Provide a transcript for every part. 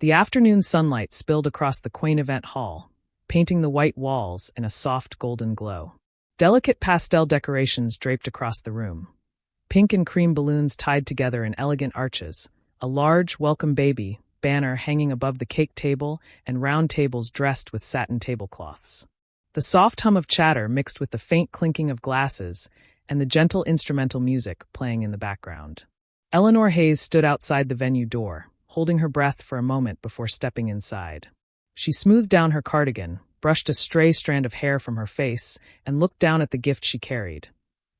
The afternoon sunlight spilled across the quaint event hall, painting the white walls in a soft golden glow. Delicate pastel decorations draped across the room. Pink and cream balloons tied together in elegant arches, a large welcome baby banner hanging above the cake table, and round tables dressed with satin tablecloths. The soft hum of chatter mixed with the faint clinking of glasses and the gentle instrumental music playing in the background. Eleanor Hayes stood outside the venue door, holding her breath for a moment before stepping inside. She smoothed down her cardigan, brushed a stray strand of hair from her face, and looked down at the gift she carried.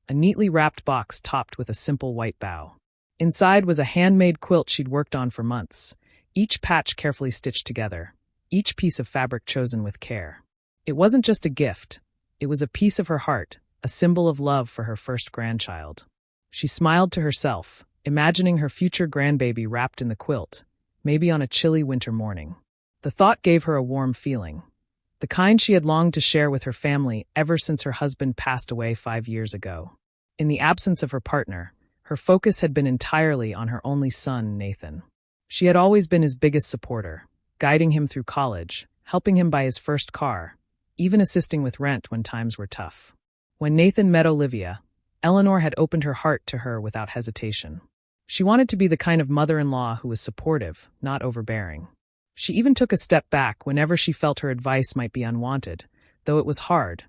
A neatly wrapped box topped with a simple white bow. Inside was a handmade quilt she'd worked on for months, each patch carefully stitched together, each piece of fabric chosen with care. It wasn't just a gift, it was a piece of her heart, a symbol of love for her first grandchild. She smiled to herself, imagining her future grandbaby wrapped in the quilt, maybe on a chilly winter morning. The thought gave her a warm feeling, the kind she had longed to share with her family ever since her husband passed away 5 years ago. In the absence of her partner, her focus had been entirely on her only son, Nathan. She had always been his biggest supporter, guiding him through college, helping him buy his first car, even assisting with rent when times were tough. When Nathan met Olivia, Eleanor had opened her heart to her without hesitation. She wanted to be the kind of mother-in-law who was supportive, not overbearing. She even took a step back whenever she felt her advice might be unwanted, though it was hard.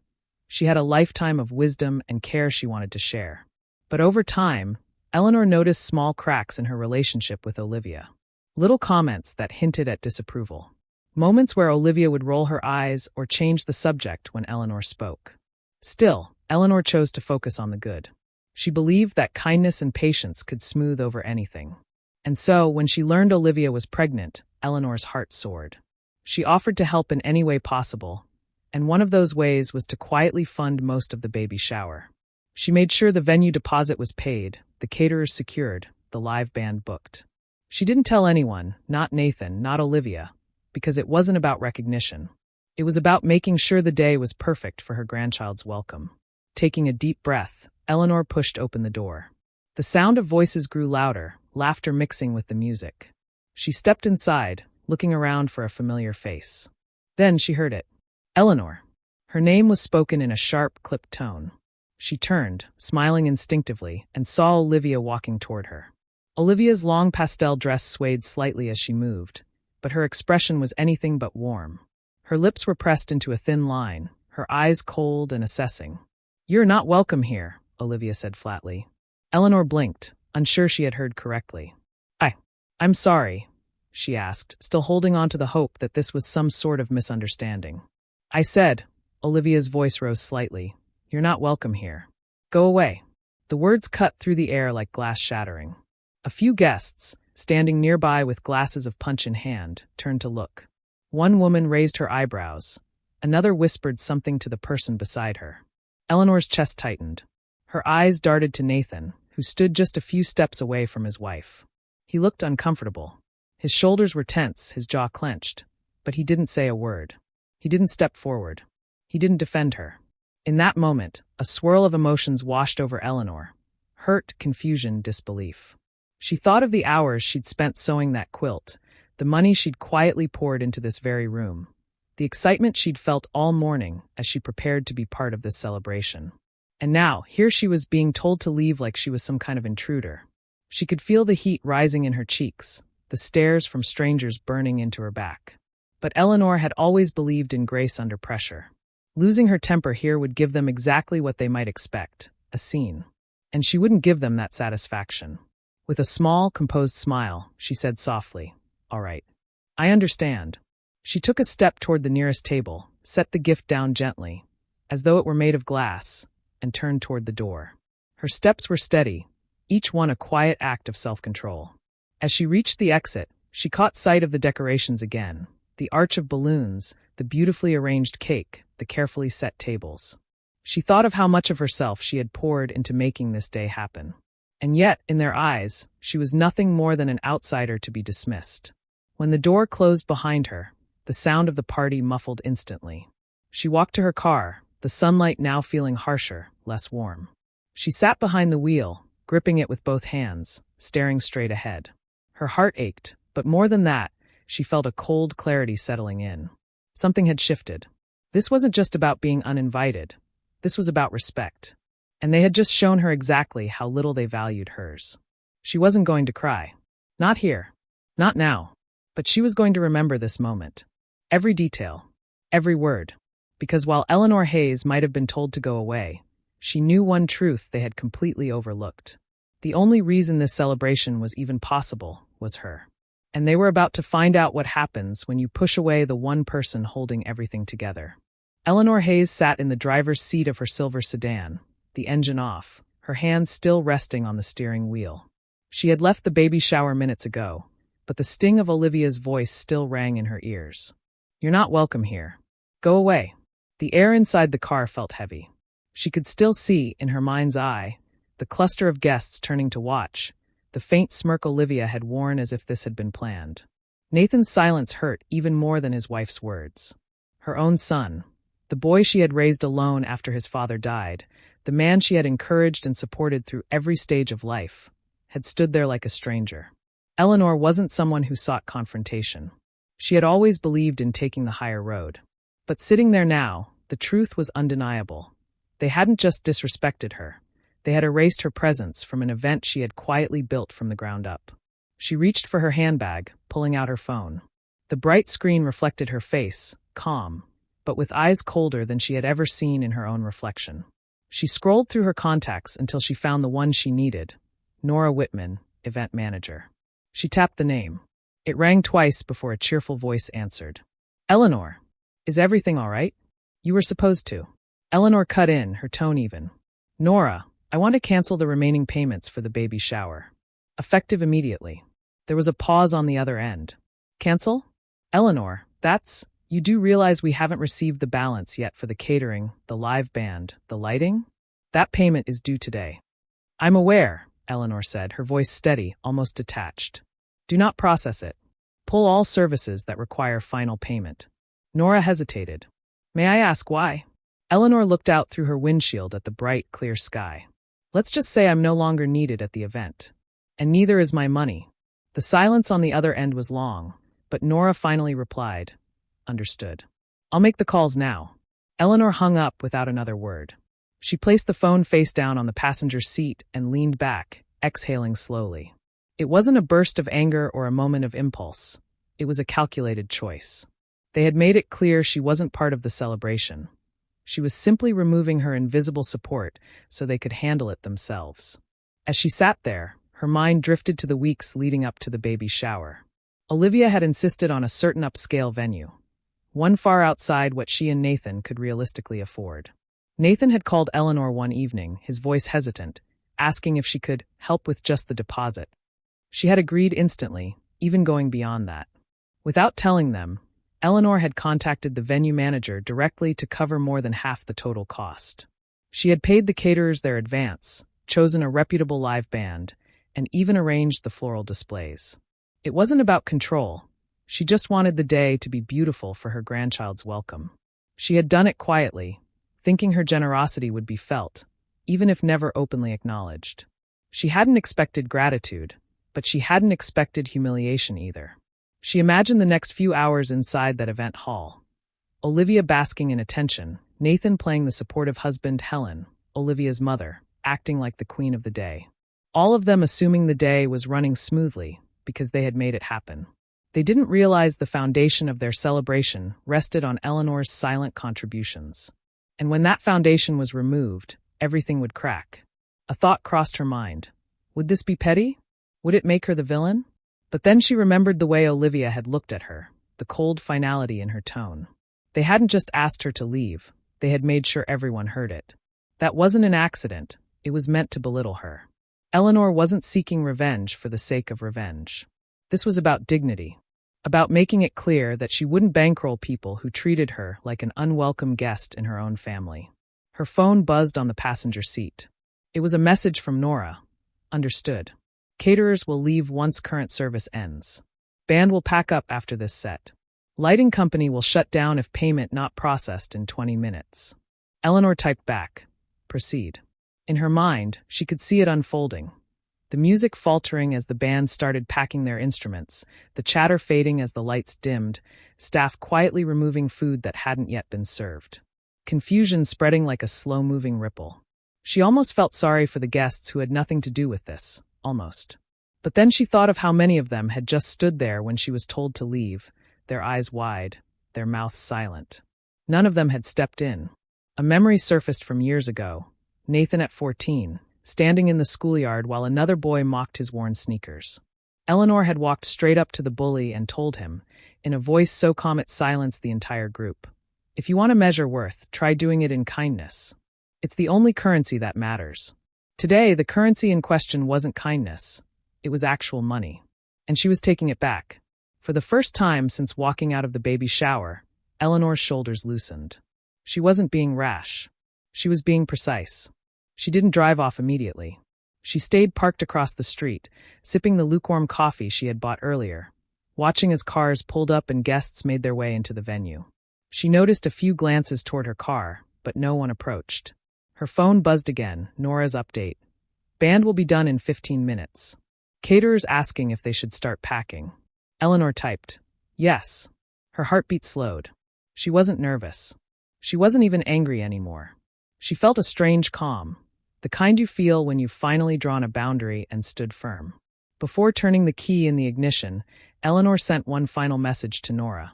She had a lifetime of wisdom and care she wanted to share. But over time, Eleanor noticed small cracks in her relationship with Olivia. Little comments that hinted at disapproval. Moments where Olivia would roll her eyes or change the subject when Eleanor spoke. Still, Eleanor chose to focus on the good. She believed that kindness and patience could smooth over anything. And so, when she learned Olivia was pregnant, Eleanor's heart soared. She offered to help in any way possible, and one of those ways was to quietly fund most of the baby shower. She made sure the venue deposit was paid, the caterers secured, the live band booked. She didn't tell anyone, not Nathan, not Olivia, because it wasn't about recognition. It was about making sure the day was perfect for her grandchild's welcome. Taking a deep breath, Eleanor pushed open the door. The sound of voices grew louder, laughter mixing with the music. She stepped inside, looking around for a familiar face. Then she heard it. Eleanor. Her name was spoken in a sharp, clipped tone. She turned, smiling instinctively, and saw Olivia walking toward her. Olivia's long pastel dress swayed slightly as she moved, but her expression was anything but warm. Her lips were pressed into a thin line, her eyes cold and assessing. "You're not welcome here," Olivia said flatly. Eleanor blinked, unsure she had heard correctly. I'm sorry," she asked, still holding on to the hope that this was some sort of misunderstanding. "I said," Olivia's voice rose slightly, "you're not welcome here. Go away." The words cut through the air like glass shattering. A few guests, standing nearby with glasses of punch in hand, turned to look. One woman raised her eyebrows. Another whispered something to the person beside her. Eleanor's chest tightened. Her eyes darted to Nathan, who stood just a few steps away from his wife. He looked uncomfortable. His shoulders were tense, his jaw clenched, but he didn't say a word. He didn't step forward. He didn't defend her. In that moment, a swirl of emotions washed over Eleanor. Hurt, confusion, disbelief. She thought of the hours she'd spent sewing that quilt, the money she'd quietly poured into this very room, the excitement she'd felt all morning as she prepared to be part of this celebration. And now, here she was being told to leave like she was some kind of intruder. She could feel the heat rising in her cheeks, the stares from strangers burning into her back. But Eleanor had always believed in grace under pressure. Losing her temper here would give them exactly what they might expect, a scene. And she wouldn't give them that satisfaction. With a small, composed smile, she said softly, "All right. I understand." She took a step toward the nearest table, set the gift down gently, as though it were made of glass, and turned toward the door. Her steps were steady, each one a quiet act of self-control. As she reached the exit, she caught sight of the decorations again, the arch of balloons, the beautifully arranged cake, the carefully set tables. She thought of how much of herself she had poured into making this day happen. And yet, in their eyes, she was nothing more than an outsider to be dismissed. When the door closed behind her, the sound of the party muffled instantly. She walked to her car, the sunlight now feeling harsher, less warm. She sat behind the wheel, gripping it with both hands, staring straight ahead. Her heart ached, but more than that, she felt a cold clarity settling in. Something had shifted. This wasn't just about being uninvited. This was about respect. And they had just shown her exactly how little they valued hers. She wasn't going to cry. Not here. Not now. But she was going to remember this moment. Every detail. Every word. Because while Eleanor Hayes might have been told to go away, she knew one truth they had completely overlooked. The only reason this celebration was even possible was her. And they were about to find out what happens when you push away the one person holding everything together. Eleanor Hayes sat in the driver's seat of her silver sedan, the engine off, her hands still resting on the steering wheel. She had left the baby shower minutes ago, but the sting of Olivia's voice still rang in her ears. "You're not welcome here. Go away." The air inside the car felt heavy. She could still see, in her mind's eye, the cluster of guests turning to watch, the faint smirk Olivia had worn as if this had been planned. Nathan's silence hurt even more than his wife's words. Her own son, the boy she had raised alone after his father died, the man she had encouraged and supported through every stage of life, had stood there like a stranger. Eleanor wasn't someone who sought confrontation. She had always believed in taking the higher road. But sitting there now, the truth was undeniable. They hadn't just disrespected her. They had erased her presence from an event she had quietly built from the ground up. She reached for her handbag, pulling out her phone. The bright screen reflected her face, calm, but with eyes colder than she had ever seen in her own reflection. She scrolled through her contacts until she found the one she needed, Nora Whitman, event manager. She tapped the name. It rang twice before a cheerful voice answered. "Eleanor, is everything all right? You were supposed to." Eleanor cut in, her tone even. "Nora, I want to cancel the remaining payments for the baby shower. Effective immediately." There was a pause on the other end. "Cancel? Eleanor, you do realize we haven't received the balance yet for the catering, the live band, the lighting? That payment is due today." "I'm aware," Eleanor said, her voice steady, almost detached. "Do not process it. Pull all services that require final payment." Nora hesitated. "May I ask why?" Eleanor looked out through her windshield at the bright, clear sky. "Let's just say I'm no longer needed at the event. And neither is my money." The silence on the other end was long, but Nora finally replied, "Understood. I'll make the calls now." Eleanor hung up without another word. She placed the phone face down on the passenger seat and leaned back, exhaling slowly. It wasn't a burst of anger or a moment of impulse. It was a calculated choice. They had made it clear she wasn't part of the celebration. She was simply removing her invisible support so they could handle it themselves. As she sat there, her mind drifted to the weeks leading up to the baby shower. Olivia had insisted on a certain upscale venue, one far outside what she and Nathan could realistically afford. Nathan had called Eleanor one evening, his voice hesitant, asking if she could help with just the deposit. She had agreed instantly, even going beyond that. Without telling them, Eleanor had contacted the venue manager directly to cover more than half the total cost. She had paid the caterers their advance, chosen a reputable live band, and even arranged the floral displays. It wasn't about control. She just wanted the day to be beautiful for her grandchild's welcome. She had done it quietly, thinking her generosity would be felt, even if never openly acknowledged. She hadn't expected gratitude, but she hadn't expected humiliation either. She imagined the next few hours inside that event hall. Olivia basking in attention, Nathan playing the supportive husband Helen, Olivia's mother, acting like the queen of the day. All of them assuming the day was running smoothly because they had made it happen. They didn't realize the foundation of their celebration rested on Eleanor's silent contributions. And when that foundation was removed, everything would crack. A thought crossed her mind. Would this be petty? Would it make her the villain? But then she remembered the way Olivia had looked at her, the cold finality in her tone. They hadn't just asked her to leave, they had made sure everyone heard it. That wasn't an accident, it was meant to belittle her. Eleanor wasn't seeking revenge for the sake of revenge. This was about dignity, about making it clear that she wouldn't bankroll people who treated her like an unwelcome guest in her own family. Her phone buzzed on the passenger seat. It was a message from Nora. Understood. Caterers will leave once current service ends. Band will pack up after this set. Lighting company will shut down if payment not processed in 20 minutes. Eleanor typed back. Proceed. In her mind, she could see it unfolding. the music faltering as the band started packing their instruments, the chatter fading as the lights dimmed, staff quietly removing food that hadn't yet been served. Confusion spreading like a slow-moving ripple. She almost felt sorry for the guests who had nothing to do with this, almost. But then she thought of how many of them had just stood there when she was told to leave, their eyes wide, their mouths silent. None of them had stepped in. A memory surfaced from years ago. Nathan at 14, standing in the schoolyard while another boy mocked his worn sneakers. Eleanor had walked straight up to the bully and told him, in a voice so calm it silenced the entire group, "If you want to measure worth, try doing it in kindness. It's the only currency that matters." Today, the currency in question wasn't kindness. It was actual money. And she was taking it back. For the first time since walking out of the baby shower, Eleanor's shoulders loosened. She wasn't being rash. She was being precise. She didn't drive off immediately. She stayed parked across the street, sipping the lukewarm coffee she had bought earlier, watching as cars pulled up and guests made their way into the venue. She noticed a few glances toward her car, but no one approached. Her phone buzzed again, Nora's update. "Band will be done in 15 minutes. Caterers asking if they should start packing." Eleanor typed, "Yes." Her heartbeat slowed. She wasn't nervous. She wasn't even angry anymore. She felt a strange calm, the kind you feel when you've finally drawn a boundary and stood firm. Before turning the key in the ignition, Eleanor sent one final message to Nora.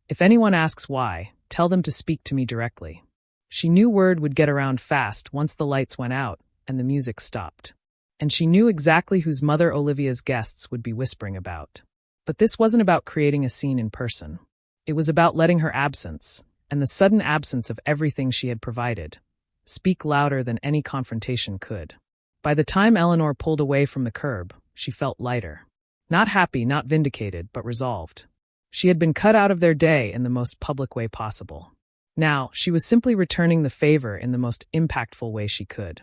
"If anyone asks why, tell them to speak to me directly." She knew word would get around fast once the lights went out and the music stopped. And she knew exactly whose mother Olivia's guests would be whispering about. But this wasn't about creating a scene in person. It was about letting her absence, and the sudden absence of everything she had provided, speak louder than any confrontation could. By the time Eleanor pulled away from the curb, she felt lighter. Not happy, not vindicated, but resolved. She had been cut out of their day in the most public way possible. Now, she was simply returning the favor in the most impactful way she could.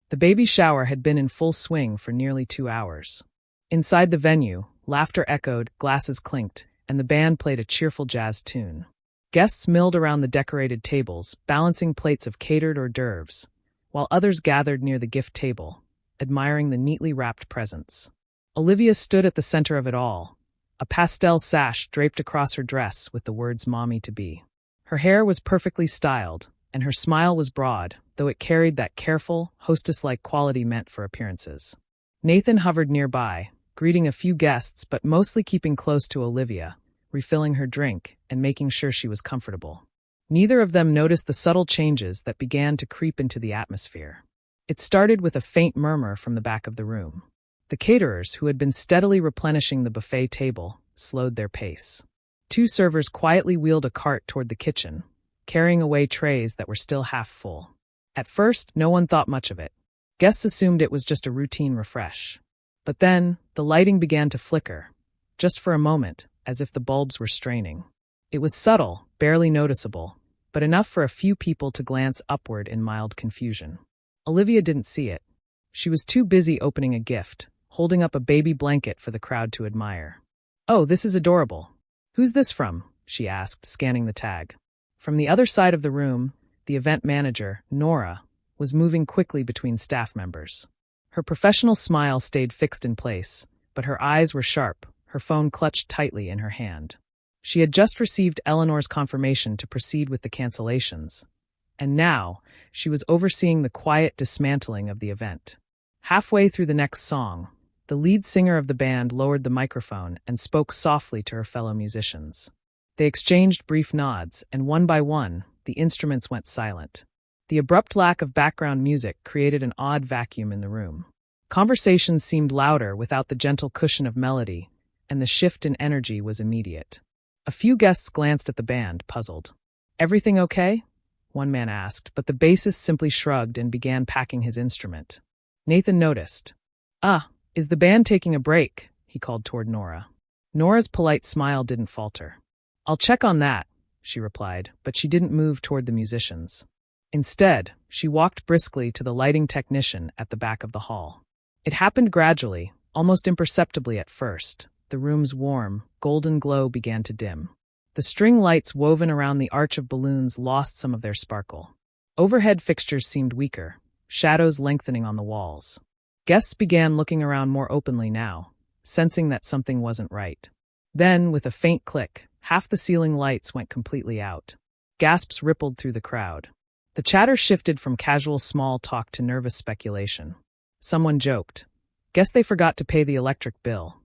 The baby shower had been in full swing for nearly 2 hours. Inside the venue, laughter echoed, glasses clinked, and the band played a cheerful jazz tune. Guests milled around the decorated tables, balancing plates of catered hors d'oeuvres, while others gathered near the gift table, admiring the neatly wrapped presents. Olivia stood at the center of it all, a pastel sash draped across her dress with the words "Mommy to be." Her hair was perfectly styled, and her smile was broad, though it carried that careful, hostess-like quality meant for appearances. Nathan hovered nearby, greeting a few guests but mostly keeping close to Olivia, refilling her drink and making sure she was comfortable. Neither of them noticed the subtle changes that began to creep into the atmosphere. It started with a faint murmur from the back of the room. The caterers, who had been steadily replenishing the buffet table, slowed their pace. 2 servers quietly wheeled a cart toward the kitchen, carrying away trays that were still half full. At first, no one thought much of it. Guests assumed it was just a routine refresh. But then, the lighting began to flicker, just for a moment, as if the bulbs were straining. It was subtle, barely noticeable, but enough for a few people to glance upward in mild confusion. Olivia didn't see it. She was too busy opening a gift, holding up a baby blanket for the crowd to admire. "Oh, this is adorable. Who's this from?" she asked, scanning the tag. From the other side of the room, the event manager, Nora, was moving quickly between staff members. Her professional smile stayed fixed in place, but her eyes were sharp, her phone clutched tightly in her hand. She had just received Eleanor's confirmation to proceed with the cancellations, and now she was overseeing the quiet dismantling of the event. Halfway through the next song, the lead singer of the band lowered the microphone and spoke softly to her fellow musicians. They exchanged brief nods, and one by one, the instruments went silent. The abrupt lack of background music created an odd vacuum in the room. Conversations seemed louder without the gentle cushion of melody, and the shift in energy was immediate. A few guests glanced at the band, puzzled. "Everything okay?" one man asked, but the bassist simply shrugged and began packing his instrument. Nathan noticed. Is the band taking a break?" he called toward Nora. Nora's polite smile didn't falter. "I'll check on that," she replied, but she didn't move toward the musicians. Instead, she walked briskly to the lighting technician at the back of the hall. It happened gradually, almost imperceptibly at first. The room's warm, golden glow began to dim. The string lights woven around the arch of balloons lost some of their sparkle. Overhead fixtures seemed weaker, shadows lengthening on the walls. Guests began looking around more openly now, sensing that something wasn't right. Then, with a faint click, half the ceiling lights went completely out. Gasps rippled through the crowd. The chatter shifted from casual small talk to nervous speculation. Someone joked, "Guess they forgot to pay the electric bill,"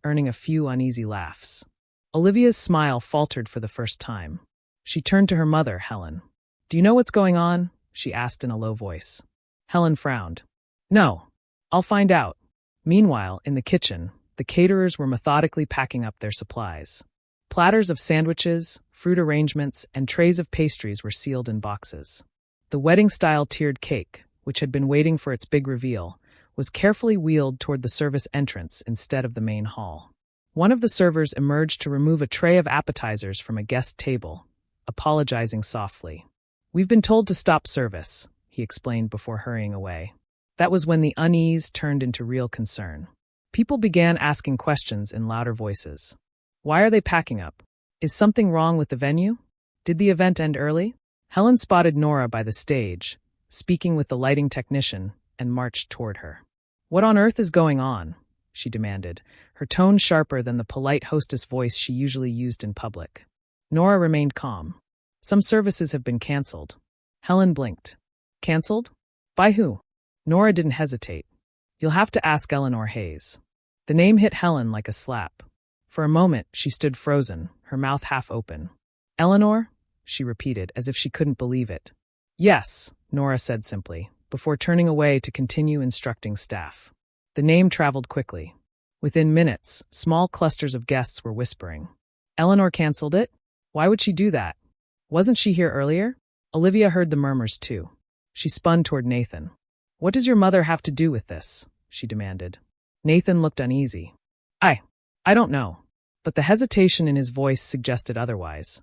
earning a few uneasy laughs. Olivia's smile faltered for the first time. She turned to her mother, Helen. "Do you know what's going on?" she asked in a low voice. Helen frowned. "No. I'll find out." Meanwhile, in the kitchen, the caterers were methodically packing up their supplies. Platters of sandwiches, fruit arrangements, and trays of pastries were sealed in boxes. The wedding-style tiered cake, which had been waiting for its big reveal, was carefully wheeled toward the service entrance instead of the main hall. One of the servers emerged to remove a tray of appetizers from a guest table, apologizing softly. "We've been told to stop service," he explained before hurrying away. That was when the unease turned into real concern. People began asking questions in louder voices. Why are they packing up? Is something wrong with the venue? Did the event end early? Helen spotted Nora by the stage, speaking with the lighting technician, and marched toward her. "What on earth is going on?" she demanded, her tone sharper than the polite hostess voice she usually used in public. Nora remained calm. "Some services have been canceled." Helen blinked. "Canceled? By who?" Nora didn't hesitate. "You'll have to ask Eleanor Hayes." The name hit Helen like a slap. For a moment, she stood frozen, her mouth half open. "Eleanor?" she repeated, as if she couldn't believe it. "Yes," Nora said simply, before turning away to continue instructing staff. The name traveled quickly. Within minutes, small clusters of guests were whispering. "Eleanor canceled it? Why would she do that? Wasn't she here earlier?" Olivia heard the murmurs too. She spun toward Nathan. "What does your mother have to do with this?" she demanded. Nathan looked uneasy. I don't know." But the hesitation in his voice suggested otherwise.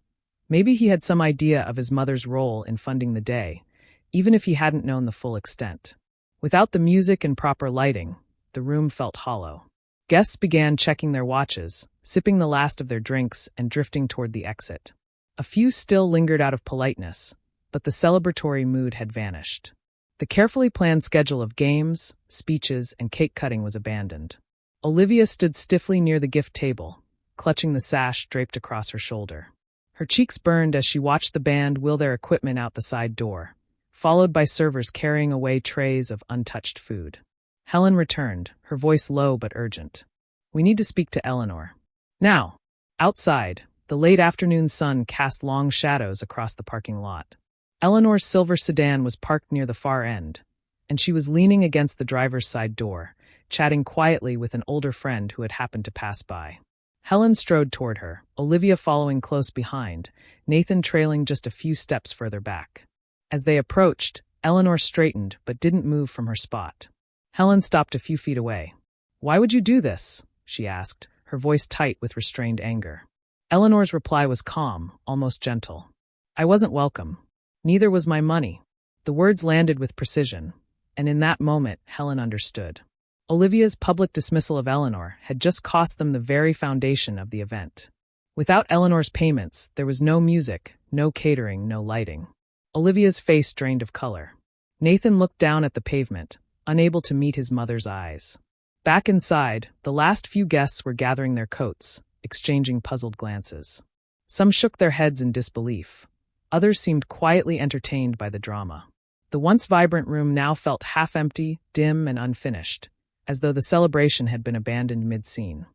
Maybe he had some idea of his mother's role in funding the day, even if he hadn't known the full extent. Without the music and proper lighting, the room felt hollow. Guests began checking their watches, sipping the last of their drinks and drifting toward the exit. A few still lingered out of politeness, but the celebratory mood had vanished. The carefully planned schedule of games, speeches, and cake cutting was abandoned. Olivia stood stiffly near the gift table, clutching the sash draped across her shoulder. Her cheeks burned as she watched the band wheel their equipment out the side door, followed by servers carrying away trays of untouched food. Helen returned, her voice low but urgent. "We need to speak to Eleanor." Now. Outside, the late afternoon sun cast long shadows across the parking lot. Eleanor's silver sedan was parked near the far end, and she was leaning against the driver's side door, chatting quietly with an older friend who had happened to pass by. Helen strode toward her, Olivia following close behind, Nathan trailing just a few steps further back. As they approached, Eleanor straightened but didn't move from her spot. Helen stopped a few feet away. "Why would you do this?" she asked, her voice tight with restrained anger. Eleanor's reply was calm, almost gentle. "I wasn't welcome. Neither was my money." The words landed with precision, and in that moment, Helen understood. Olivia's public dismissal of Eleanor had just cost them the very foundation of the event. Without Eleanor's payments, there was no music, no catering, no lighting. Olivia's face drained of color. Nathan looked down at the pavement, unable to meet his mother's eyes. Back inside, the last few guests were gathering their coats, exchanging puzzled glances. Some shook their heads in disbelief. Others seemed quietly entertained by the drama. The once vibrant room now felt half-empty, dim, and unfinished, as though the celebration had been abandoned mid-scene.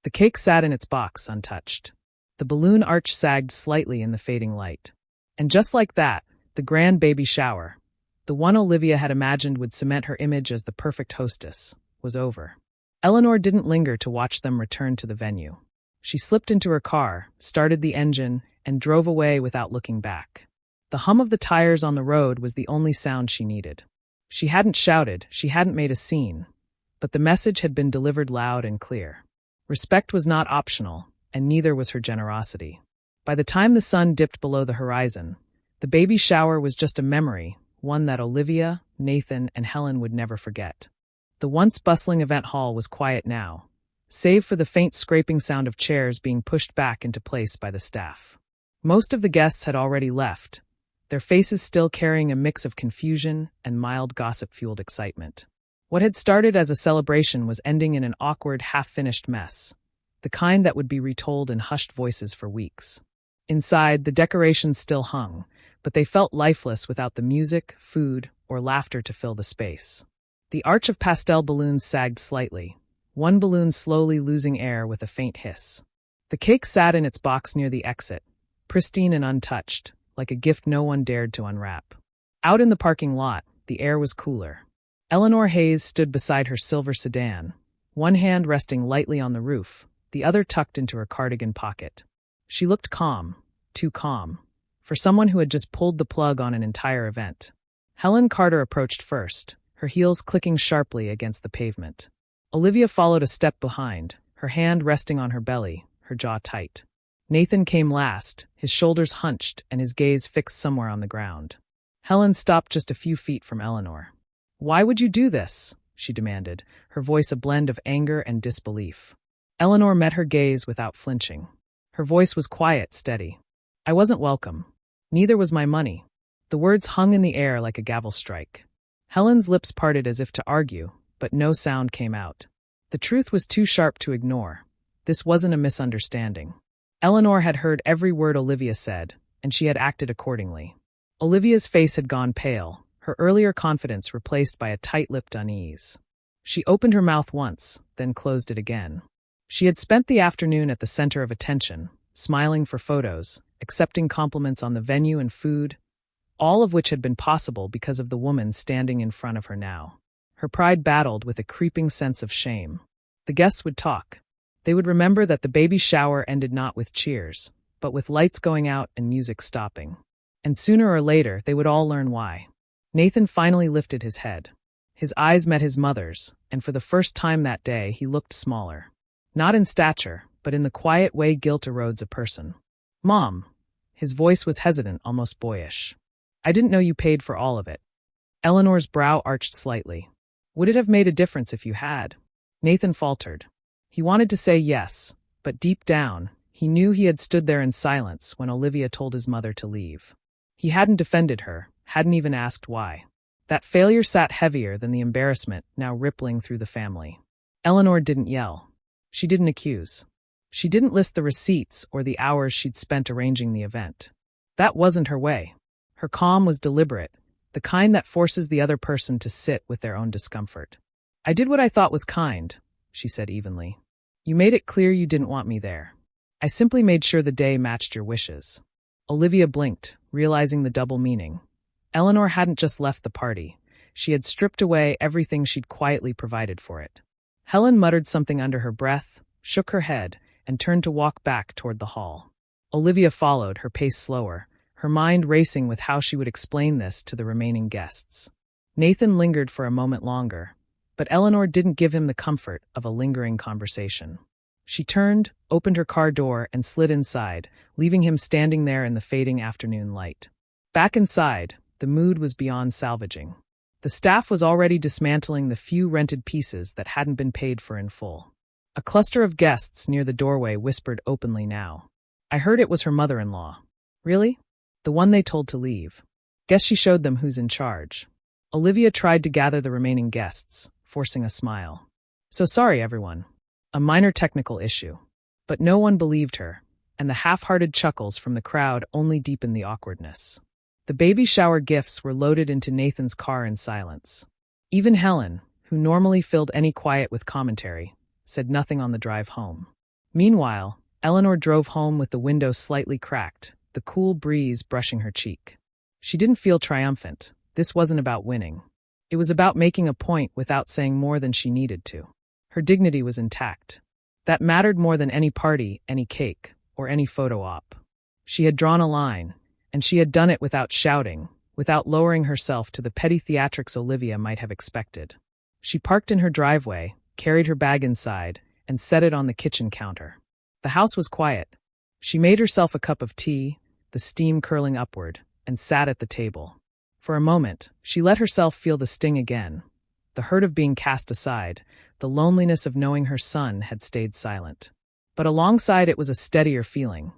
The cake sat in its box, untouched. The balloon arch sagged slightly in the fading light. And just like that, the grand baby shower, the one Olivia had imagined would cement her image as the perfect hostess, was over. Eleanor didn't linger to watch them return to the venue. She slipped into her car, started the engine, and drove away without looking back. The hum of the tires on the road was the only sound she needed. She hadn't shouted, she hadn't made a scene, but the message had been delivered loud and clear. Respect was not optional, and neither was her generosity. By the time the sun dipped below the horizon, the baby shower was just a memory, one that Olivia, Nathan, and Helen would never forget. The once bustling event hall was quiet now, save for the faint scraping sound of chairs being pushed back into place by the staff. Most of the guests had already left, their faces still carrying a mix of confusion and mild gossip-fueled excitement. What had started as a celebration was ending in an awkward, half-finished mess, the kind that would be retold in hushed voices for weeks. Inside, the decorations still hung, but they felt lifeless without the music, food, or laughter to fill the space. The arch of pastel balloons sagged slightly, one balloon slowly losing air with a faint hiss. The cake sat in its box near the exit, pristine and untouched, like a gift no one dared to unwrap. Out in the parking lot, the air was cooler. Eleanor Hayes stood beside her silver sedan, one hand resting lightly on the roof, the other tucked into her cardigan pocket. She looked calm, too calm, for someone who had just pulled the plug on an entire event. Helen Carter approached first, her heels clicking sharply against the pavement. Olivia followed a step behind, her hand resting on her belly, her jaw tight. Nathan came last, his shoulders hunched and his gaze fixed somewhere on the ground. Helen stopped just a few feet from Eleanor. "Why would you do this?" she demanded, her voice a blend of anger and disbelief. Eleanor met her gaze without flinching. Her voice was quiet, steady. "I wasn't welcome. Neither was my money." The words hung in the air like a gavel strike. Helen's lips parted as if to argue, but no sound came out. The truth was too sharp to ignore. This wasn't a misunderstanding. Eleanor had heard every word Olivia said, and she had acted accordingly. Olivia's face had gone pale, her earlier confidence replaced by a tight-lipped unease. She opened her mouth once, then closed it again. She had spent the afternoon at the center of attention, smiling for photos, accepting compliments on the venue and food, all of which had been possible because of the woman standing in front of her now. Her pride battled with a creeping sense of shame. The guests would talk. They would remember that the baby shower ended not with cheers, but with lights going out and music stopping. And sooner or later, they would all learn why. Nathan finally lifted his head. His eyes met his mother's, and for the first time that day, he looked smaller. Not in stature, but in the quiet way guilt erodes a person. "Mom." His voice was hesitant, almost boyish. "I didn't know you paid for all of it." Eleanor's brow arched slightly. "Would it have made a difference if you had?" Nathan faltered. He wanted to say yes, but deep down, he knew he had stood there in silence when Olivia told his mother to leave. He hadn't defended her, hadn't even asked why. That failure sat heavier than the embarrassment now rippling through the family. Eleanor didn't yell. She didn't accuse. She didn't list the receipts or the hours she'd spent arranging the event. That wasn't her way. Her calm was deliberate, the kind that forces the other person to sit with their own discomfort. "I did what I thought was kind," she said evenly. "You made it clear you didn't want me there. I simply made sure the day matched your wishes." Olivia blinked, realizing the double meaning. Eleanor hadn't just left the party. She had stripped away everything she'd quietly provided for it. Helen muttered something under her breath, shook her head, and turned to walk back toward the hall. Olivia followed, her pace slower, her mind racing with how she would explain this to the remaining guests. Nathan lingered for a moment longer, but Eleanor didn't give him the comfort of a lingering conversation. She turned, opened her car door, and slid inside, leaving him standing there in the fading afternoon light. Back inside, the mood was beyond salvaging. The staff was already dismantling the few rented pieces that hadn't been paid for in full. A cluster of guests near the doorway whispered openly now. "I heard it was her mother-in-law." "Really?" "The one they told to leave." "Guess she showed them who's in charge." Olivia tried to gather the remaining guests, forcing a smile. "So sorry, everyone. A minor technical issue." But no one believed her, and the half-hearted chuckles from the crowd only deepened the awkwardness. The baby shower gifts were loaded into Nathan's car in silence. Even Helen, who normally filled any quiet with commentary, said nothing on the drive home. Meanwhile, Eleanor drove home with the window slightly cracked, the cool breeze brushing her cheek. She didn't feel triumphant. This wasn't about winning. It was about making a point without saying more than she needed to. Her dignity was intact. That mattered more than any party, any cake, or any photo op. She had drawn a line, and she had done it without shouting, without lowering herself to the petty theatrics Olivia might have expected. She parked in her driveway, carried her bag inside, and set it on the kitchen counter. The house was quiet. She made herself a cup of tea, the steam curling upward, and sat at the table. For a moment, she let herself feel the sting again, the hurt of being cast aside, the loneliness of knowing her son had stayed silent. But alongside it was a steadier feeling,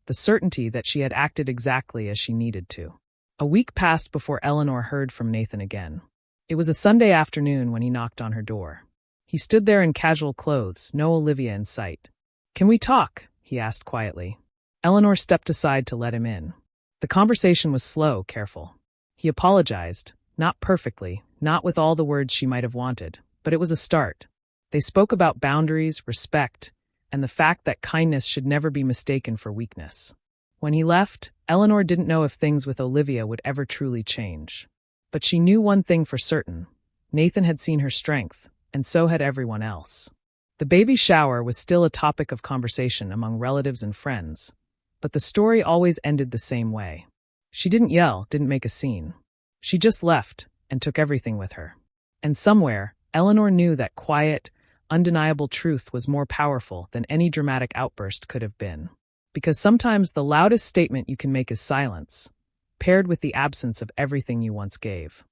the certainty that she had acted exactly as she needed to. A week passed before Eleanor heard from Nathan again. It was a Sunday afternoon when he knocked on her door. He stood there in casual clothes, no Olivia in sight. "Can we talk?" he asked quietly. Eleanor stepped aside to let him in. The conversation was slow, careful. He apologized, not perfectly, not with all the words she might have wanted, but it was a start. They spoke about boundaries, respect, and the fact that kindness should never be mistaken for weakness. When he left, Eleanor didn't know if things with Olivia would ever truly change. But she knew one thing for certain. Nathan had seen her strength, and so had everyone else. The baby shower was still a topic of conversation among relatives and friends, but the story always ended the same way. She didn't yell, didn't make a scene. She just left and took everything with her. And somewhere, Eleanor knew that quiet, undeniable truth was more powerful than any dramatic outburst could have been. Because sometimes the loudest statement you can make is silence, paired with the absence of everything you once gave.